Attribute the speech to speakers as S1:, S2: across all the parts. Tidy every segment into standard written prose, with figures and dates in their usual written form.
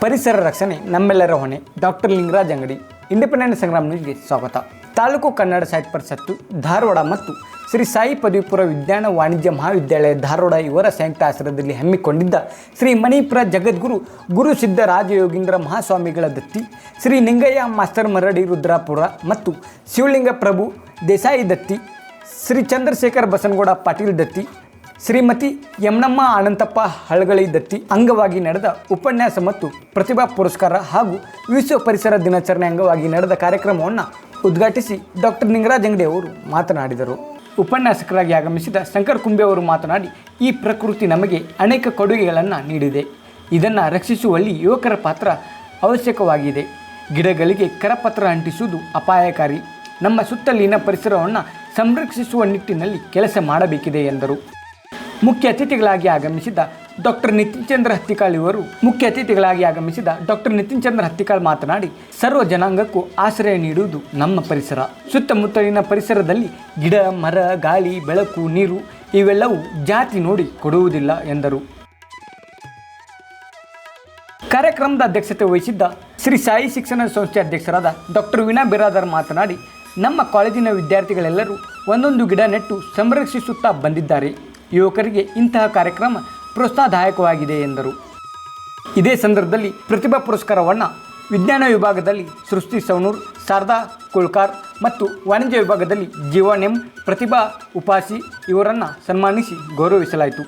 S1: ಪರಿಸರ ರಕ್ಷಣೆ ನಮ್ಮೆಲ್ಲರ ಹೊಣೆ. ಡಾಕ್ಟರ್ ಲಿಂಗರಾಜ್ ಅಂಗಡಿ, ಇಂಡಿಪೆಂಡೆಂಟ್ ಸಂಗ್ರಾಮ್ ನ್ಯೂಸ್ಗೆ ಸ್ವಾಗತ. ತಾಲೂಕು ಕನ್ನಡ ಸಾಹಿತ್ಯ ಪರಿಷತ್ತು ಧಾರವಾಡ ಮತ್ತು ಶ್ರೀ ಸಾಯಿ ಪದವಿಪೂರ್ವ ವಿಜ್ಞಾನ ವಾಣಿಜ್ಯ ಮಹಾವಿದ್ಯಾಲಯ ಧಾರವಾಡ ಇವರ ಸಂಯುಕ್ತ ಆಶ್ರಯದಲ್ಲಿ ಹಮ್ಮಿಕೊಂಡಿದ್ದ ಶ್ರೀ ಮಣಿಪುರ ಜಗದ್ಗುರು ಗುರು ಸಿದ್ಧ ರಾಜಯೋಗೀಂದ್ರ ಮಹಾಸ್ವಾಮಿಗಳ ದತ್ತಿ, ಶ್ರೀ ನಿಂಗಯ್ಯ ಮಾಸ್ತರ್ ಮರಡಿ ರುದ್ರಾಪುರ ಮತ್ತು ಶಿವಲಿಂಗ ಪ್ರಭು ದೇಸಾಯಿ ದತ್ತಿ, ಶ್ರೀ ಚಂದ್ರಶೇಖರ್ ಬಸನಗೌಡ ಪಾಟೀಲ್ ದತ್ತಿ, ಶ್ರೀಮತಿ ಯಮನಮ್ಮ ಅನಂತಪ್ಪ ಹಳಗಳಿ ದತ್ತಿ ಅಂಗವಾಗಿ ನಡೆದ ಉಪನ್ಯಾಸ ಮತ್ತು ಪ್ರತಿಭಾ ಪುರಸ್ಕಾರ ಹಾಗೂ ವಿಶ್ವ ಪರಿಸರ ದಿನಾಚರಣೆ ಅಂಗವಾಗಿ ನಡೆದ ಕಾರ್ಯಕ್ರಮವನ್ನು ಉದ್ಘಾಟಿಸಿ ಡಾಕ್ಟರ್ ಲಿಂಗರಾಜ್ ಅಂಗಡಿ ಅವರು ಮಾತನಾಡಿದರು. ಉಪನ್ಯಾಸಕರಾಗಿ ಆಗಮಿಸಿದ ಶಂಕರ್ ಕುಂಬೆ ಅವರು ಮಾತನಾಡಿ, ಈ ಪ್ರಕೃತಿ ನಮಗೆ ಅನೇಕ ಕೊಡುಗೆಗಳನ್ನು ನೀಡಿದೆ. ಇದನ್ನು ರಕ್ಷಿಸುವಲ್ಲಿ ಯುವಕರ ಪಾತ್ರ ಅವಶ್ಯಕವಾಗಿದೆ. ಗಿಡಗಳಿಗೆ ಕರಪತ್ರ ಅಂಟಿಸುವುದು ಅಪಾಯಕಾರಿ. ನಮ್ಮ ಸುತ್ತಲಿನ ಪರಿಸರವನ್ನು ಸಂರಕ್ಷಿಸುವ ನಿಟ್ಟಿನಲ್ಲಿ ಕೆಲಸ ಮಾಡಬೇಕಿದೆ ಎಂದರು. ಮುಖ್ಯ ಅತಿಥಿಗಳಾಗಿ ಆಗಮಿಸಿದ ಡಾಕ್ಟರ್ ನಿತಿನ್ ಚಂದ್ರ ಹತ್ತಿಕಾಳ್ ಮಾತನಾಡಿ, ಸರ್ವ ಜನಾಂಗಕ್ಕೂ ಆಶ್ರಯ ನೀಡುವುದು ನಮ್ಮ ಪರಿಸರ. ಸುತ್ತಮುತ್ತಲಿನ ಪರಿಸರದಲ್ಲಿ ಗಿಡ, ಮರ, ಗಾಳಿ, ಬೆಳಕು, ನೀರು ಇವೆಲ್ಲವೂ ಜಾತಿ ನೋಡಿ ಕೊಡುವುದಿಲ್ಲ ಎಂದರು. ಕಾರ್ಯಕ್ರಮದ ಅಧ್ಯಕ್ಷತೆ ವಹಿಸಿದ್ದ ಶ್ರೀ ಸಾಯಿ ಶಿಕ್ಷಣ ಸಂಸ್ಥೆ ಅಧ್ಯಕ್ಷರಾದ ಡಾಕ್ಟರ್ ವೀಣಾ ಬಿರಾದರ್ ಮಾತನಾಡಿ, ನಮ್ಮ ಕಾಲೇಜಿನ ವಿದ್ಯಾರ್ಥಿಗಳೆಲ್ಲರೂ ಒಂದೊಂದು ಗಿಡ ನೆಟ್ಟು ಸಂರಕ್ಷಿಸುತ್ತಾ ಬಂದಿದ್ದಾರೆ. ಯುವಕರಿಗೆ ಇಂತಹ ಕಾರ್ಯಕ್ರಮ ಪ್ರೋತ್ಸಾಹದಾಯಕವಾಗಿದೆ ಎಂದರು. ಇದೇ ಸಂದರ್ಭದಲ್ಲಿ ಪ್ರತಿಭಾ ಪುರಸ್ಕಾರವನ್ನು ವಿಜ್ಞಾನ ವಿಭಾಗದಲ್ಲಿ ಸೃಷ್ಟಿ ಸವನೂರ್, ಶಾರದಾ ಕುಳ್ಕಾರ್ ಮತ್ತು ವಾಣಿಜ್ಯ ವಿಭಾಗದಲ್ಲಿ ಜೀವನ್ ಎಂ ಪ್ರತಿಭಾ ಉಪಾಸಿ ಇವರನ್ನು ಸನ್ಮಾನಿಸಿ ಗೌರವಿಸಲಾಯಿತು.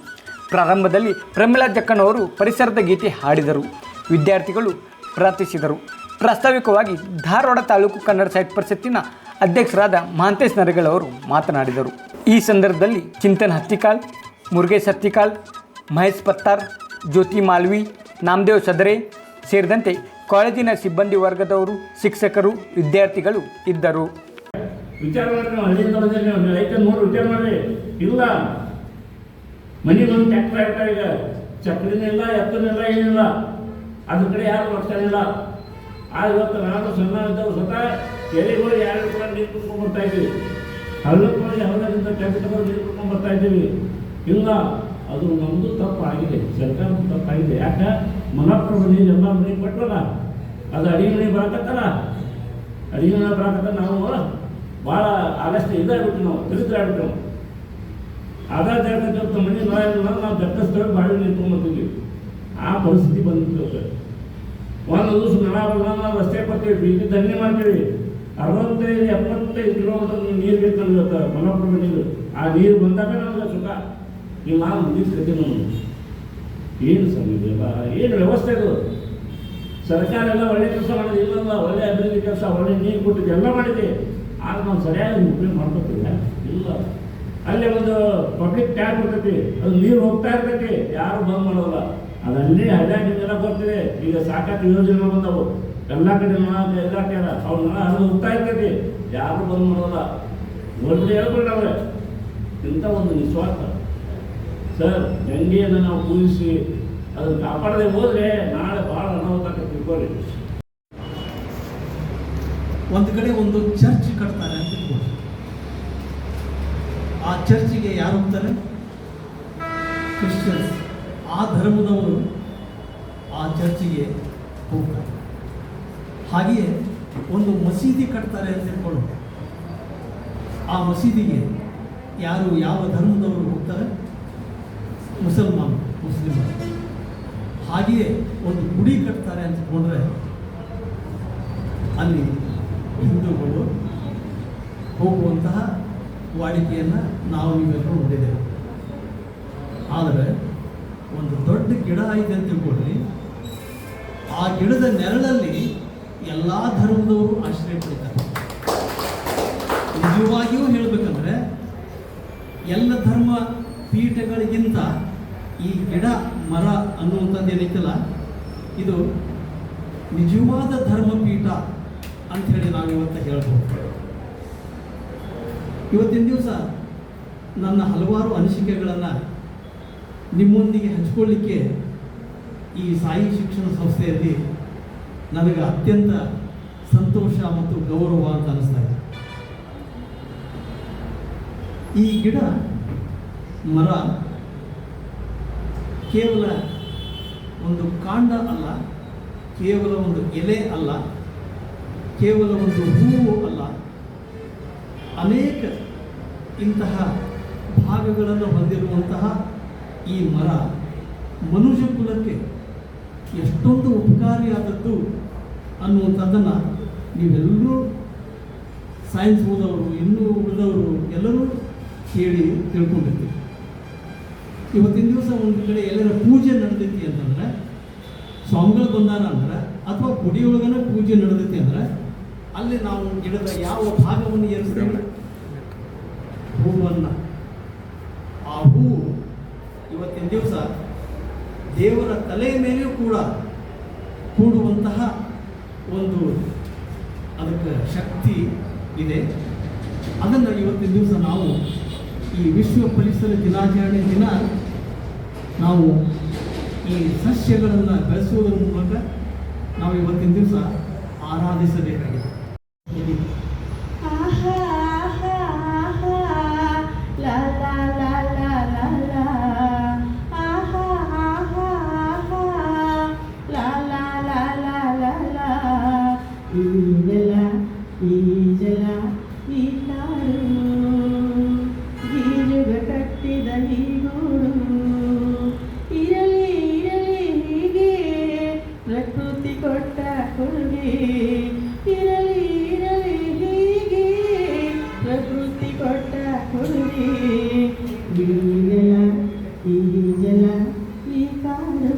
S1: ಪ್ರಾರಂಭದಲ್ಲಿ ಪ್ರಮೀಳಾ ಜಕ್ಕನವರು ಪರಿಸರದ ಗೀತೆ ಹಾಡಿದರು. ವಿದ್ಯಾರ್ಥಿಗಳು ಪ್ರಾರ್ಥಿಸಿದರು. ಪ್ರಾಸ್ತಾವಿಕವಾಗಿ ಧಾರವಾಡ ತಾಲೂಕು ಕನ್ನಡ ಸಾಹಿತ್ಯ ಪರಿಷತ್ತಿನ ಅಧ್ಯಕ್ಷರಾದ ಮಹಾಂತೇಶ್ ನರಗಳ ಅವರು ಮಾತನಾಡಿದರು. ಈ ಸಂದರ್ಭದಲ್ಲಿ ಚಿಂತನ್ ಹತ್ತಿಕಾಳ್, ಮುರುಗೇಶ್ ಹತ್ತಿಕಾಳ್, ಮಹೇಶ್ ಪತ್ತಾರ್, ಜ್ಯೋತಿ ಮಾಲ್ವಿ, ನಾಮದೇವ್ ಸದರೆ ಸೇರಿದಂತೆ ಕಾಲೇಜಿನ ಸಿಬ್ಬಂದಿ ವರ್ಗದವರು, ಶಿಕ್ಷಕರು, ವಿದ್ಯಾರ್ಥಿಗಳು ಇದ್ದರು.
S2: ವಿಚಾರ ಮಾಡ್ರಿ, ಇಲ್ಲ ಮನೆ ಬಂದು ಟ್ಯಾಕ್ಟರ್ ಆಗ್ತಾ ಈಗ ಚಕ್ರಿನಿಲ್ಲ, ಎತ್ತನಿಲ್ಲ, ಏನಿಲ್ಲ, ಅದ್ರ ಕಡೆ ಯಾರು ಬರ್ತಾನಿಲ್ಲ. ಇವತ್ತು ನಾನು ಸಣ್ಣ ಇದ್ದವು ಸ್ವತಃ ಕೆರೆಗಳು ಯಾರು ಕೂಡ ನೀರು ಕುಡ್ಕೊಂಡು ಬರ್ತಾ ಇದ್ದೀವಿ. ಹಳ್ಳಕ್ಕೋಗಿ ಹಳ್ಳದಿಂದ ಟ್ಯಾಂಕ್ ತಗೊಂಡು ನೀರು ಕುಡ್ಕೊಂಡು ಬರ್ತಾ ಇದ್ದೀವಿ. ಇಲ್ಲ, ಅದು ನಮ್ಮದು ತಪ್ಪಾಗಿದೆ, ಸರ್ಕಾರದ ತಪ್ಪಾಗಿದೆ. ಯಾಕೆ ಮನಪ್ರಭ ನೀರು ಎಲ್ಲ ಮನೆಗೆ ಕೊಟ್ಟರಲ್ಲ, ಅದು ಅಡಿಗೆ ಮನೆ ಬರಕತ್ತಲ್ಲ, ಅಡಿಗೆ ಮನೆ ಬರಕತ್ತ ನಾವು ಭಾಳ ಆಗಸ್ಟ್ ಇದಾಗ್ಬಿಟ್ಟು ನಾವು ದರಿದ್ರ ಆಗ್ಬಿಟ್ಟು ಆಧಾರ ಜಾಗಕ್ಕೆ ಮನೆ ನಾವು ದಕ್ಕಸ್ತೇವೆ, ಬಾಳೆ ನೀರು ತೊಗೊಂಡ್ಬರ್ತೀವಿ. ಆ ಪರಿಸ್ಥಿತಿ ಬಂದಿತ್ತು. ಒಂದು ದಿವಸ ನಾವು ರಸ್ತೆ ಬರ್ತೀವಿ, ಈಗ ದಂಧೆ ಮಾಡ್ತೀವಿ. 65-75 ಕಿಲೋಮೀಟರ್ ನೀರು ಬೇಕು ನಮ್ಗೆ ಇವತ್ತು ಮನಪ್ರಭ ನೀರು. ಆ ನೀರು ಬಂದಾಗ ನಮ್ಗೆ ಸುಖ. ನೀವು ನಾನು ಮುಗಿಸ್ತೀವಿ. ನಮ್ಗೆ ಏನು ಸಮೀಪ ಏನು ವ್ಯವಸ್ಥೆ ಇದು? ಸರ್ಕಾರ ಎಲ್ಲ ಒಳ್ಳೆ ಕೆಲಸ ಮಾಡಿದೆ, ಇಲ್ಲಲ್ಲ ಒಳ್ಳೆ ಅಭಿವೃದ್ಧಿ ಕೆಲಸ, ಒಳ್ಳೆ ನೀರು ಕೊಟ್ಟಿದ್ದು ಎಲ್ಲ ಮಾಡಿದೆ. ಆದ್ರೆ ನಾವು ಸರಿಯಾಗಿ ಉಪಯೋಗ ಮಾಡ್ಕೊತೀವಿ ಇಲ್ಲ. ಅಲ್ಲೇ ಒಂದು ಪಬ್ಲಿಕ್ ಟ್ಯಾಂಕ್ ಇರ್ತೈತಿ, ಅದು ನೀರು ಹೋಗ್ತಾ ಇರ್ತೈತಿ, ಯಾರು ಬಂದ್ ಮಾಡೋಲ್ಲ. ಅದಲ್ಲೇ ಹಳ್ಳಿಯಾಗಿಂದೆಲ್ಲ ಬರ್ತಿದೆ. ಈಗ ಸಾಕಷ್ಟು ಯೋಜನೆ ಬಂದವು ಎಲ್ಲ ಕಡೆ ಇಲಾಖೆಲ್ಲ ಅವ್ರನ್ನೆಲ್ಲ ಅದು ಹೋಗ್ತಾ ಇರ್ತೈತಿ, ಯಾರು ಬಂದ್ ಮಾಡೋಲ್ಲ. ಒಳ್ಳೆ ಹೇಳ್ಕೊಂಡು ಅವ್ರೆ ಇಂಥ ಒಂದು ನಿಸ್ವಾರ್ಥ ಸರ್ ಗಂಗೆಯನ್ನು ನಾವು ಪೂಜಿಸಿ ಅದನ್ನು ಕಾಪಾಡದೆ ಹೋದರೆ ನಾಳೆ ಭಾಳ ಅನಾಹುತ ತಿಳ್ಕೊಳ್ಳಿ.
S3: ಒಂದು ಕಡೆ ಒಂದು ಚರ್ಚ್ ಕಟ್ತಾರೆ ಅಂತ ತಿಳ್ಕೊಳ್ಳಿ. ಆ ಚರ್ಚಿಗೆ ಯಾರು ಹೋಗ್ತಾರೆ? ಕ್ರಿಶ್ಚಿಯನ್ಸ್. ಆ ಧರ್ಮದವರು ಆ ಚರ್ಚಿಗೆ ಹೋಗ್ತಾರೆ. ಹಾಗೆಯೇ ಒಂದು ಮಸೀದಿ ಕಟ್ತಾರೆ ಅಂತ ತಿಳ್ಕೊಂಡು ಆ ಮಸೀದಿಗೆ ಯಾರು ಯಾವ ಧರ್ಮದವರು ಹೋಗ್ತಾರೆ? ಮುಸ್ಲಿಮರು. ಹಾಗೆಯೇ ಒಂದು ಗುಡಿ ಕಟ್ತಾರೆ ಅಂತ ತಿಳ್ಕೊಂಡ್ರೆ ಅಲ್ಲಿ ಹಿಂದೂಗಳು ಹೋಗುವಂತಹ ವಾಡಿಕೆಯನ್ನು ನಾವು ನೀವೆಲ್ಲರೂ ನೋಡಿದ್ದೇವೆ. ಆದರೆ ಒಂದು ದೊಡ್ಡ ಗಿಡ ಇದೆ ಅಂತ ತಿಳ್ಕೊಂಡ್ರಿ, ಆ ಗಿಡದ ನೆರಳಲ್ಲಿ ಎಲ್ಲ ಧರ್ಮದವರು ಆಶ್ರಯ ಪಡಿತಾರೆ. ನಿಜವಾಗಿಯೂ ಹೇಳಬೇಕಂದ್ರೆ ಎಲ್ಲ ಧರ್ಮ ಪೀಠಗಳಿಗಿಂತ ಈ ಗಿಡ ಮರ ಅನ್ನುವಂಥದ್ದು ಏನೈತಲ್ಲ, ಇದು ನಿಜವಾದ ಧರ್ಮಪೀಠ ಅಂಥೇಳಿ ನಾವು ಇವತ್ತು ಹೇಳ್ಬೋದು. ಇವತ್ತಿನ ದಿವಸ ನನ್ನ ಹಲವಾರು ಅನಿಸಿಕೆಗಳನ್ನು ನಿಮ್ಮೊಂದಿಗೆ ಹಂಚಿಕೊಳ್ಳಿಕ್ಕೆ ಈ ಸಾಯಿ ಶಿಕ್ಷಣ ಸಂಸ್ಥೆಯಲ್ಲಿ ನನಗೆ ಅತ್ಯಂತ ಸಂತೋಷ ಮತ್ತು ಗೌರವ ಅಂತ ಅನಿಸ್ತಾ ಇದೆ. ಈ ಗಿಡ ಮರ ಕೇವಲ ಒಂದು ಕಾಂಡ ಅಲ್ಲ, ಕೇವಲ ಒಂದು ಎಲೆ ಅಲ್ಲ, ಕೇವಲ ಒಂದು ಹೂವು ಅಲ್ಲ, ಅನೇಕ ಇಂತಹ ಭಾಗಗಳನ್ನು ಹೊಂದಿರುವಂತಹ ಈ ಮರ ಮನುಷ್ಯ ಕುಲಕ್ಕೆ ಎಷ್ಟೊಂದು ಉಪಕಾರಿಯಾದದ್ದು ಅನ್ನುವಂಥದ್ದನ್ನು ನೀವೆಲ್ಲರೂ ಸೈನ್ಸ್ ಓದವರು, ಇನ್ನೂ ಉಳಿದವರು ಎಲ್ಲರೂ ಕೇಳಿ ತಿಳ್ಕೊಂಡಿರ್ತೀವಿ. ಇವತ್ತಿನ ದಿವಸ ಒಂದು ಕಡೆ ಎಲ್ಲರ ಪೂಜೆ ನಡೆದೈತಿ ಅಂತಂದ್ರೆ, ಸ್ವಾಮಿಗಳು ಬಂದಾರ ಅಂದ್ರೆ, ಅಥವಾ ಗುಡಿಯೊಳಗನ ಪೂಜೆ ನಡೆದೈತಿ ಅಂದ್ರೆ, ಅಲ್ಲಿ ನಾವು ಗಿಡದ ಯಾವ ಭಾಗವನ್ನು ಏರಿಸ್ತೇವೆ? ಹೂವನ್ನು. ಆ ಹೂವು ಇವತ್ತಿನ ದಿವಸ ದೇವರ ತಲೆಯ ಮೇಲೆಯೂ ಕೂಡ ಕೂಡುವಂತಹ ಒಂದು ಅದಕ್ಕೆ ಶಕ್ತಿ ಇದೆ. ಅದನ್ನು ಇವತ್ತಿನ ದಿವಸ ನಾವು ಈ ವಿಶ್ವ ಪರಿಸರ ದಿನಾಚರಣೆ ದಿನ ನಾವು ಈ ಸಸ್ಯಗಳನ್ನು ಬೆಳೆಸುವುದರ ಮೂಲಕ ನಾವು ಇವತ್ತಿನ ದಿವಸ ಆರಾಧಿಸಬೇಕಾಗಿದೆ.
S4: ಈ ಜಲ ಈ ಕಾಡು ಗೀಜುಗ ಕಟ್ಟಿದ ಈ ಗೂಡು ಇರಲಿ ಇರಲಿ ಹೀಗೆ ಪ್ರಕೃತಿ ಕೊಟ್ಟ ಕೊಡುಗೆ. ಇರಲಿ ಇರಲಿ ಹೀಗೆ ಪ್ರಕೃತಿ ಕೊಟ್ಟ ಕೊಡುಗೆ. ಈ ಜಲ ಈ ಕಾಡು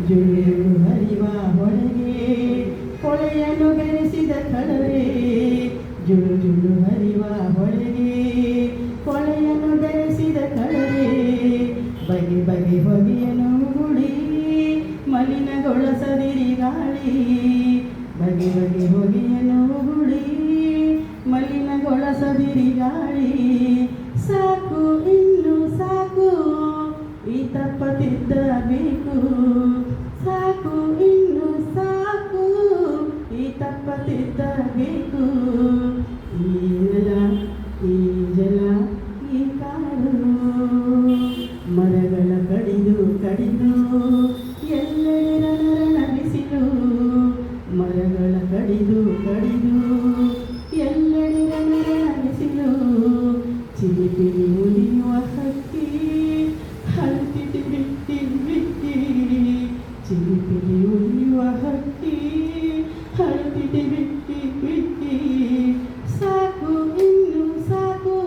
S4: ಜುಳು ಹರಿವ ಹೊಳೆಗೆ ಹೊಳೆಯನ್ನು ಬೆರೆಸಿದ ಕಡವೆ. ಜುಳು ಜುಳು ಹರಿವ ಹೊಳೆಗೆ ಹೊಳೆಯನ್ನು ಬೆರೆಸಿದ ಕಡವೆ. ಬಗೆ ಬಗೆ ಹೊಗೆಯನ್ನು ಗುಡಿ ಮಲಿನಗೊಳಿಸದಿರಿ ಗಾಳಿ. ಬಗೆ ಬಗೆ ಹೊಗೆಯನ್ನು ಗುಡಿ ಮಲಿನಗೊಳಿಸದಿರಿ ಗಾಳಿ. ಸಾಕು ಇನ್ನು ಸಾಕು ಈ ತಪ್ಪತಿದ್ದಬೇಕು. ಸಾಕು ಇನ್ನು ಸಾಕು ಈ ತಪ್ಪತಿದ್ದಬೇಕು. ಈ ನೆಲ ಈ ಜಲ ಈ ಕಾಡು ಮರಗಳ ಕಡಿದು ಕಡಿದು ಎಲ್ಲೆಡೆ ರಣರಣ ಬಿಸಿಲು. ಮರಗಳ ಕಡಿದು ಕಡಿದು ಎಲ್ಲೆಡೆ ರಣರಣ ಬಿಸಿಲು. ಚಿಲಿಪಿಲಿ ಉಳಿಯುವ ಹಕ್ಕಿ ಹರಿತಿಟಿ ಬಿಟ್ಟಿ ಬಿಟ್ಟಿ. ಚಿಲಿಪಿಲಿ ಉಳಿಯುವ ಹಕ್ಕಿ ಹರಿತಿಟಿ ಬಿಟ್ಟಿ ಬಿಟ್ಟಿ. ಸಾಕು ಇನ್ನು ಸಾಕು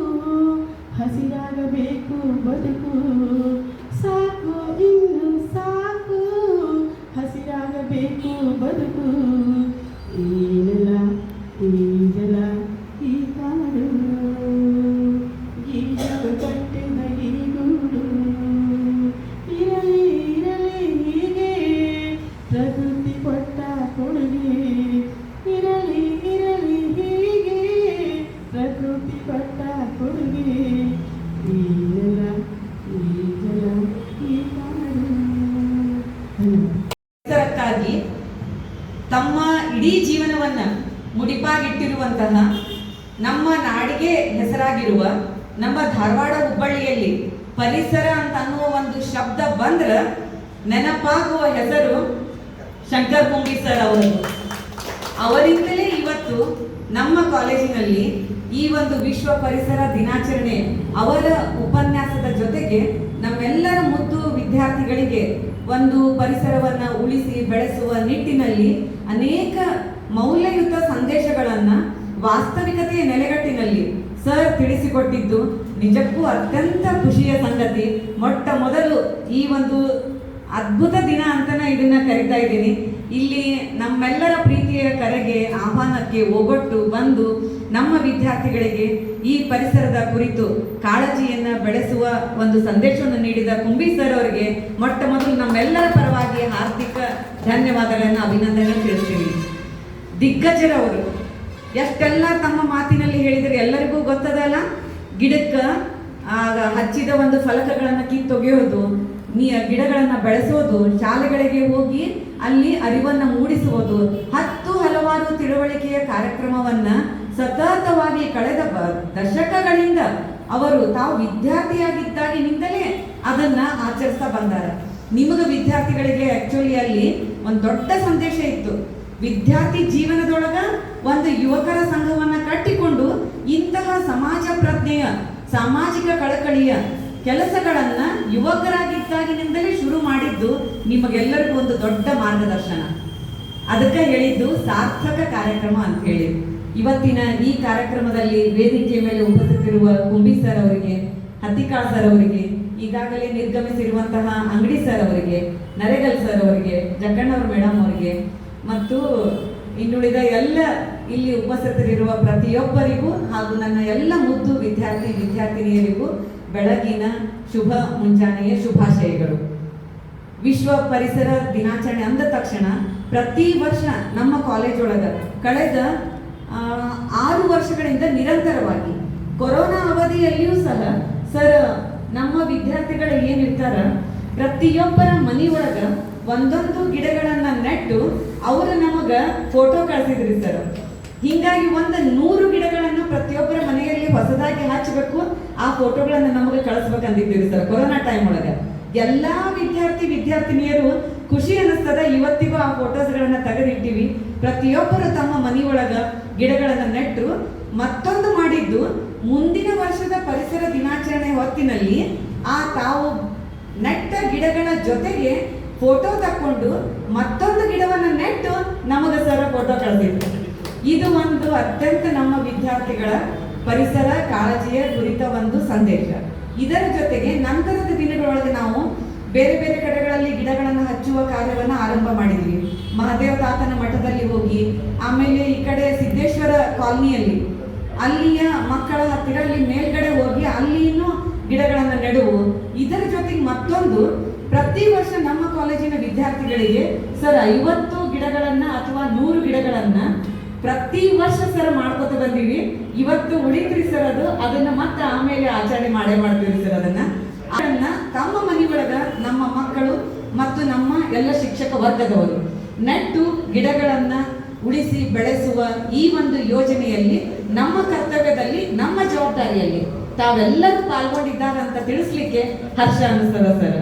S4: ಹಸಿರಾಗಬೇಕು ಬದುಕು. ಸಾಕು ಇನ್ನು ಸಾಕು ಹಸಿರಾಗಬೇಕು ಬದುಕು. ಈ ನೆಲ ಈ ಜಲ ಈ ಕಾಡು ಗೀಜು ಕಟ್ಟಿದ ಈ ಗೂಡು ಇರಲಿ ಇರಲಿ ಹೀಗೆ ಪ್ರಕೃತಿ ಕೊಟ್ಟ ಕೊಡುಗೆ. ಇರಲಿ ಇರಲಿ ಹೀಗೆ ಪ್ರಕೃತಿ ಕೊಟ್ಟ ಕೊಡುಗೆ. ಈ ನೆಲ ಈ ಜಲ ಈ ಕಾಡು.
S5: ಪರಿಸರಕ್ಕಾಗಿ ತಮ್ಮ ಇಡೀ ಜೀವನವನ್ನ ಮುಡಿಪಾಗಿಟ್ಟಿರುವಂತಹ ನಮ್ಮ ನಾಡಿಗೆ ಹೆಸರಾಗಿರುವ ನಮ್ಮ ಧಾರವಾಡ ಹುಬ್ಬಳ್ಳಿಯಲ್ಲಿ ಪರಿಸರ ಅಂತ ಅನ್ನುವ ಒಂದು ಶಬ್ದ ಬಂದ್ರೆ ನೆನಪಾಗುವ ಹೆಸರು ಶಂಕರ್ ಕುಂಬಿ ಸರ್ ಅವರು. ಅವರಿಂದಲೇ ಇವತ್ತು ನಮ್ಮ ಕಾಲೇಜಿನಲ್ಲಿ ಈ ಒಂದು ವಿಶ್ವ ಪರಿಸರ ದಿನಾಚರಣೆ ಅವರ ಉಪನ್ಯಾಸದ ಜೊತೆಗೆ ನಮ್ಮೆಲ್ಲರ ಮುದ್ದು ವಿದ್ಯಾರ್ಥಿಗಳಿಗೆ ಒಂದು ಪರಿಸರವನ್ನ ಉಳಿಸಿ ಬೆಳೆಸುವ ನಿಟ್ಟಿನಲ್ಲಿ ಅನೇಕ ಮೌಲ್ಯಯುತ ಸಂದೇಶಗಳನ್ನ ವಾಸ್ತವಿಕತೆಯ ನೆಲೆಗಟ್ಟಿನಲ್ಲಿ ಸರ್ ತಿಳಿಸಿಕೊಟ್ಟಿದ್ದು ನಿಜಕ್ಕೂ ಅತ್ಯಂತ ಖುಷಿಯ ಸಂಗತಿ. ಮೊಟ್ಟ ಮೊದಲು ಈ ಒಂದು ಅದ್ಭುತ ದಿನ ಅಂತಾನೆ ಇದನ್ನ ಕರಿತಾ ಇದ್ದೀನಿ. ಇಲ್ಲಿ ನಮ್ಮೆಲ್ಲರ ಪ್ರೀತಿಯ ಕರೆಗೆ ಆಹ್ವಾನಕ್ಕೆ ಒಗೊಟ್ಟು ಬಂದು ನಮ್ಮ ವಿದ್ಯಾರ್ಥಿಗಳಿಗೆ ಈ ಪರಿಸರದ ಕುರಿತು ಕಾಳಜಿಯನ್ನ ಬೆಳೆಸುವ ಒಂದು ಸಂದೇಶವನ್ನು ನೀಡಿದ ಕುಂಬಿ ಸರ್ ಅವರಿಗೆ ಮೊಟ್ಟ ಮೊದಲು ನಮ್ಮೆಲ್ಲರ ಪರವಾಗಿ ಹಾರ್ದಿಕ ಧನ್ಯವಾದಗಳನ್ನು ಅಭಿನಂದನೆ ತಿಳಿಸ್ತೀನಿ. ದಿಗ್ಗಜರವರು ಎಷ್ಟೆಲ್ಲ ತಮ್ಮ ಮಾತಿನಲ್ಲಿ ಹೇಳಿದರೆ ಎಲ್ಲರಿಗೂ ಗೊತ್ತದಲ್ಲ. ಗಿಡಕ್ಕೆ ಹಚ್ಚಿದ ಒಂದು ಫಲಕಗಳನ್ನು ಕಿತ್ತೊಗೆಯೋದು, ಗಿಡಗಳನ್ನು ಬೆಳೆಸೋದು, ಶಾಲೆಗಳಿಗೆ ಹೋಗಿ ಅಲ್ಲಿ ಅರಿವನ್ನು ಮೂಡಿಸುವುದು, ಹಲವಾರು ತಿಳುವಳಿಕೆಯ ಕಾರ್ಯಕ್ರಮವನ್ನ ಸತತವಾಗಿ ಕಳೆದ ದಶಕಗಳಿಂದ ಅವರು ತಾವು ವಿದ್ಯಾರ್ಥಿಯಾಗಿದ್ದಾಗಿನಿಂದಲೇ ಅದನ್ನ ಆಚರಿಸ್ತಾ ಬಂದಾರ. ನಿಮಗೆ ವಿದ್ಯಾರ್ಥಿಗಳಿಗೆ ಆಕ್ಚುಲಿ ಅಲ್ಲಿ ಒಂದು ದೊಡ್ಡ ಸಂದೇಶ ಇತ್ತು. ವಿದ್ಯಾರ್ಥಿ ಜೀವನದೊಳಗ ಒಂದು ಯುವಕರ ಸಂಘವನ್ನ ಕಟ್ಟಿಕೊಂಡು ಇಂತಹ ಸಮಾಜ ಪ್ರಜ್ಞೆಯ ಸಾಮಾಜಿಕ ಕಳಕಳಿಯ ಕೆಲಸಗಳನ್ನ ಯುವಕರಾಗಿದ್ದಾಗಿನಿಂದಲೇ ಶುರು ಮಾಡಿದ್ದು ನಿಮಗೆಲ್ಲರಿಗೂ ಒಂದು ದೊಡ್ಡ ಮಾರ್ಗದರ್ಶನ. ಅದಕ್ಕೆ ಹೇಳಿದ್ದು ಸಾರ್ಥಕ ಕಾರ್ಯಕ್ರಮ ಅಂತ ಹೇಳಿ. ಇವತ್ತಿನ ಈ ಕಾರ್ಯಕ್ರಮದಲ್ಲಿ ವೇದಿಕೆ ಮೇಲೆ ಉಪಸ್ಥಿತಿರುವ ಕುಂಬಿ ಸರ್ ಅವರಿಗೆ, ಹತ್ತಿಕಾಳ್ ಸರ್ ಅವರಿಗೆ, ಈಗಾಗಲೇ ನಿರ್ಗಮಿಸಿರುವಂತಹ ಅಂಗಡಿ ಸರ್ ಅವರಿಗೆ, ನರೇಗಲ್ ಸರ್ ಅವರಿಗೆ, ಜಕ್ಕಣ್ಣವ್ರ ಮೇಡಮ್ ಅವರಿಗೆ ಮತ್ತು ಇನ್ನುಳಿದ ಎಲ್ಲ ಇಲ್ಲಿ ಉಪಸ್ಥಿತರಿರುವ ಪ್ರತಿಯೊಬ್ಬರಿಗೂ ಹಾಗೂ ನನ್ನ ಎಲ್ಲ ಮುದ್ದು ವಿದ್ಯಾರ್ಥಿನಿಯರಿಗೂ ಬೆಳಗಿನ ಶುಭ ಮುಂಜಾನೆಯ ಶುಭಾಶಯಗಳು. ವಿಶ್ವ ಪರಿಸರ ದಿನಾಚರಣೆ ಅಂದ ತಕ್ಷಣ ಪ್ರತಿ ವರ್ಷ ನಮ್ಮ ಕಾಲೇಜ್ ಒಳಗ ಕಳೆದ 6 ವರ್ಷಗಳಿಂದ ನಿರಂತರವಾಗಿ ಕೊರೋನಾ ಅವಧಿಯಲ್ಲಿಯೂ ಸಹ ಸರ್ ನಮ್ಮ ವಿದ್ಯಾರ್ಥಿಗಳು ಏನಿರ್ತಾರ ಪ್ರತಿಯೊಬ್ಬರ ಮನೆಯೊಳಗ ಒಂದೊಂದು ಗಿಡಗಳನ್ನ ನೆಟ್ಟು ಅವರು ನಮಗ ಫೋಟೋ ಕಳಿಸಿದ್ರಿ ಸರ್. ಹಿಂಗಾಗಿ 100 ಗಿಡಗಳನ್ನ ಪ್ರತಿಯೊಬ್ಬರ ಮನೆಯಲ್ಲಿ ಹೊಸದಾಗಿ ಹಚ್ಚಬೇಕು, ಆ ಫೋಟೋಗಳನ್ನ ನಮಗೆ ಕಳಿಸ್ಬೇಕಂದಿದ್ದೀರಿ ಸರ್. ಕೊರೋನಾ ಟೈಮ್ ಒಳಗ ಎಲ್ಲಾ ವಿದ್ಯಾರ್ಥಿನಿಯರು ಖುಷಿ ಅನಿಸ್ತದ. ಇವತ್ತಿಗೂ ಆ ಫೋಟೋಸ್ಗಳನ್ನ ತೆಗೆದಿಟ್ಟಿವಿ. ಪ್ರತಿಯೊಬ್ಬರು ತಮ್ಮ ಮನೆಯೊಳಗ ಗಿಡಗಳನ್ನ ನೆಟ್ಟರು. ಮತ್ತೊಂದು ಮಾಡಿದ್ದು, ಮುಂದಿನ ವರ್ಷದ ಪರಿಸರ ದಿನಾಚರಣೆ ಹೊತ್ತಿನಲ್ಲಿ ತಾವು ನೆಟ್ಟ ಗಿಡಗಳ ಜೊತೆಗೆ ಫೋಟೋ ತಕ್ಕೊಂಡು ಮತ್ತೊಂದು ಗಿಡವನ್ನ ನೆಟ್ಟು ನಮಗ ಸರ ಫೋಟೋ ಕಳೆದಿದ್ರು. ಇದು ಒಂದು ಅತ್ಯಂತ ನಮ್ಮ ವಿದ್ಯಾರ್ಥಿಗಳ ಪರಿಸರ ಕಾಳಜಿಯ ಕುರಿತ ಒಂದು ಸಂದೇಶ. ಇದರ ಜೊತೆಗೆ ನಂತರದ ದಿನಗಳೊಳಗೆ ನಾವು ಬೇರೆ ಬೇರೆ ಕಡೆಗಳಲ್ಲಿ ಗಿಡಗಳನ್ನು ಹಚ್ಚುವ ಕಾರ್ಯವನ್ನು ಆರಂಭ ಮಾಡಿದ್ವಿ. ಮಹಾದೇವ ತಾತನ ಮಠದಲ್ಲಿ ಹೋಗಿ, ಆಮೇಲೆ ಈ ಕಡೆ ಸಿದ್ದೇಶ್ವರ ಕಾಲನಿಯಲ್ಲಿ ಅಲ್ಲಿಯ ಮಕ್ಕಳ ಹತ್ತಿರ ಅಲ್ಲಿ ಮೇಲ್ಗಡೆ ಹೋಗಿ ಅಲ್ಲಿನೂ ಗಿಡಗಳನ್ನು ನೆಡುವು. ಇದರ ಜೊತೆಗೆ ಮತ್ತೊಂದು, ಪ್ರತಿ ವರ್ಷ ನಮ್ಮ ಕಾಲೇಜಿನ ವಿದ್ಯಾರ್ಥಿಗಳಿಗೆ ಸರ್ 50 ಗಿಡಗಳನ್ನ ಅಥವಾ 100 ಗಿಡಗಳನ್ನ ಪ್ರತಿ ವರ್ಷ ಸರ್ ಮಾಡ್ಕೊತ ಬಂದೀವಿ. ಇವತ್ತು ಉಳಿತ್ರಿ ಸರ್ ಅದನ್ನ ಮತ್ತೆ ಆಮೇಲೆ ಆಚರಣೆ ಮಾಡ್ತೀವಿ ಸರ್. ಅದನ್ನ ತಮ್ಮ ಮನೆಯೊಳಗ ನಮ್ಮ ಮಕ್ಕಳು ಮತ್ತು ನಮ್ಮ ಎಲ್ಲ ಶಿಕ್ಷಕ ವರ್ಗದವರು ನೆಟ್ಟು ಗಿಡಗಳನ್ನ ಉಳಿಸಿ ಬೆಳೆಸುವ ಈ ಒಂದು ಯೋಜನೆಯಲ್ಲಿ ನಮ್ಮ ಕರ್ತವ್ಯದಲ್ಲಿ, ನಮ್ಮ ಜವಾಬ್ದಾರಿಯಲ್ಲಿ ತಾವೆಲ್ಲರೂ ಪಾಲ್ಗೊಂಡಿದ್ದಾರೆ ಅಂತ ತಿಳಿಸ್ಲಿಕ್ಕೆ ಹರ್ಷ ಅನಿಸ್ತದ ಸರ್.